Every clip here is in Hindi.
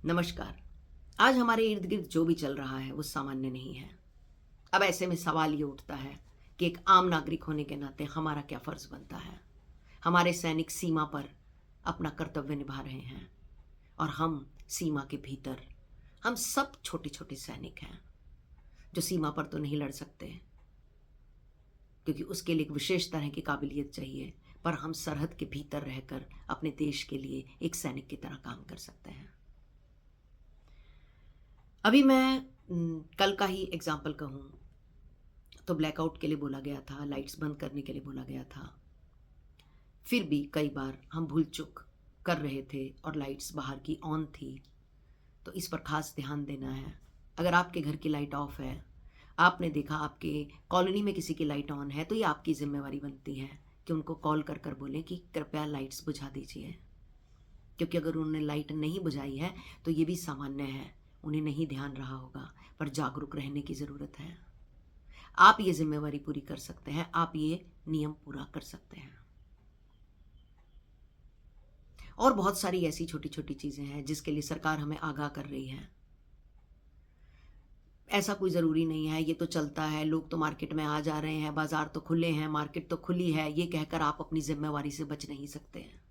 नमस्कार। आज हमारे इर्द गिर्द जो भी चल रहा है वो सामान्य नहीं है। अब ऐसे में सवाल ये उठता है कि एक आम नागरिक होने के नाते हमारा क्या फर्ज बनता है। हमारे सैनिक सीमा पर अपना कर्तव्य निभा रहे हैं और हम सीमा के भीतर, हम सब छोटे छोटे सैनिक हैं जो सीमा पर तो नहीं लड़ सकते क्योंकि उसके लिए एक विशेष तरह की काबिलियत चाहिए, पर हम सरहद के भीतर रहकर अपने देश के लिए एक सैनिक की तरह काम कर सकते हैं। अभी मैं कल का ही एग्जाम्पल कहूँ तो ब्लैकआउट के लिए बोला गया था, लाइट्स बंद करने के लिए बोला गया था। फिर भी कई बार हम भूल चूक कर रहे थे और लाइट्स बाहर की ऑन थी, तो इस पर खास ध्यान देना है। अगर आपके घर की लाइट ऑफ है, आपने देखा आपके कॉलोनी में किसी की लाइट ऑन है, तो ये आपकी जिम्मेवारी बनती है कि उनको कॉल कर कर बोलें कि कृपया लाइट्स बुझा दीजिए, क्योंकि अगर उन्होंने लाइट नहीं बुझाई है तो ये भी सामान्य है, उन्हें नहीं ध्यान रहा होगा, पर जागरूक रहने की ज़रूरत है। आप ये जिम्मेवारी पूरी कर सकते हैं, आप ये नियम पूरा कर सकते हैं। और बहुत सारी ऐसी छोटी छोटी चीज़ें हैं जिसके लिए सरकार हमें आगाह कर रही है। ऐसा कोई ज़रूरी नहीं है, ये तो चलता है, लोग तो मार्केट में आ जा रहे हैं, बाजार तो खुले हैं, मार्केट तो खुली है, ये कहकर आप अपनी जिम्मेवारी से बच नहीं सकते हैं।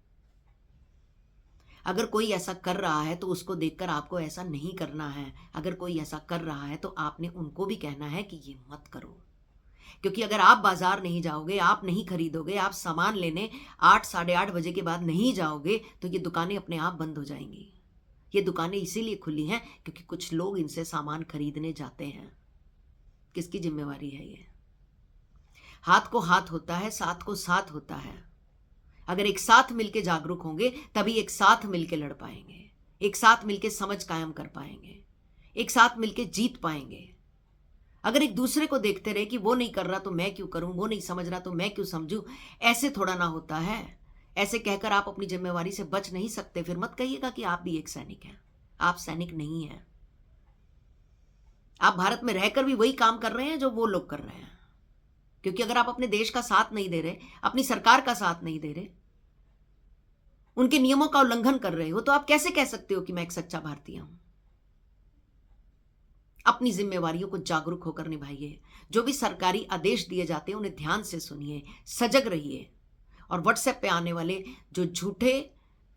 अगर कोई ऐसा कर रहा है तो उसको देखकर आपको ऐसा नहीं करना है। अगर कोई ऐसा कर रहा है तो आपने उनको भी कहना है कि ये मत करो, क्योंकि अगर आप बाजार नहीं जाओगे, आप नहीं खरीदोगे, आप सामान लेने 8 साढ़े 8 बजे के बाद नहीं जाओगे, तो ये दुकानें अपने आप बंद हो जाएंगी। ये दुकानें इसीलिए खुली हैं क्योंकि कुछ लोग इनसे सामान खरीदने जाते हैं। किसकी जिम्मेवारी है ये? हाथ को हाथ होता है, साथ को साथ होता है। अगर एक साथ मिलके जागरूक होंगे तभी एक साथ मिलके लड़ पाएंगे, एक साथ मिलके समझ कायम कर पाएंगे, एक साथ मिलके जीत पाएंगे। अगर एक दूसरे को देखते रहे कि वो नहीं कर रहा तो मैं क्यों करूं, वो नहीं समझ रहा तो मैं क्यों समझूं, ऐसे थोड़ा ना होता है। ऐसे कहकर आप अपनी जिम्मेवारी से बच नहीं सकते। फिर मत कहिएगा कि आप भी एक सैनिक हैं। आप सैनिक नहीं हैं। आप भारत में रहकर भी वही काम कर रहे हैं जो वो लोग कर रहे हैं, क्योंकि अगर आप अपने देश का साथ नहीं दे रहे, अपनी सरकार का साथ नहीं दे रहे, उनके नियमों का उल्लंघन कर रहे हो, तो आप कैसे कह सकते हो कि मैं एक सच्चा भारतीय हूं? अपनी जिम्मेवारियों को जागरूक होकर निभाइए। जो भी सरकारी आदेश दिए जाते हैं उन्हें ध्यान से सुनिए, सजग रहिए। और व्हाट्सएप पे आने वाले जो झूठे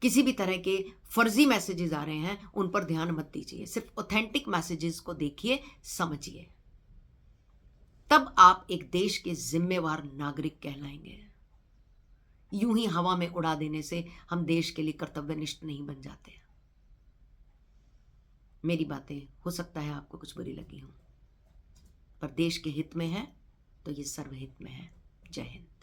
किसी भी तरह के फर्जी मैसेजेस आ रहे हैं उन पर ध्यान मत दीजिए। सिर्फ ऑथेंटिक मैसेजेस को देखिए, समझिए, तब आप एक देश के जिम्मेवार नागरिक कहलाएंगे। यूं ही हवा में उड़ा देने से हम देश के लिए कर्तव्यनिष्ठ नहीं बन जाते। मेरी बातें हो सकता है आपको कुछ बुरी लगी हो, पर देश के हित में है तो ये सर्वहित में है। जय हिंद।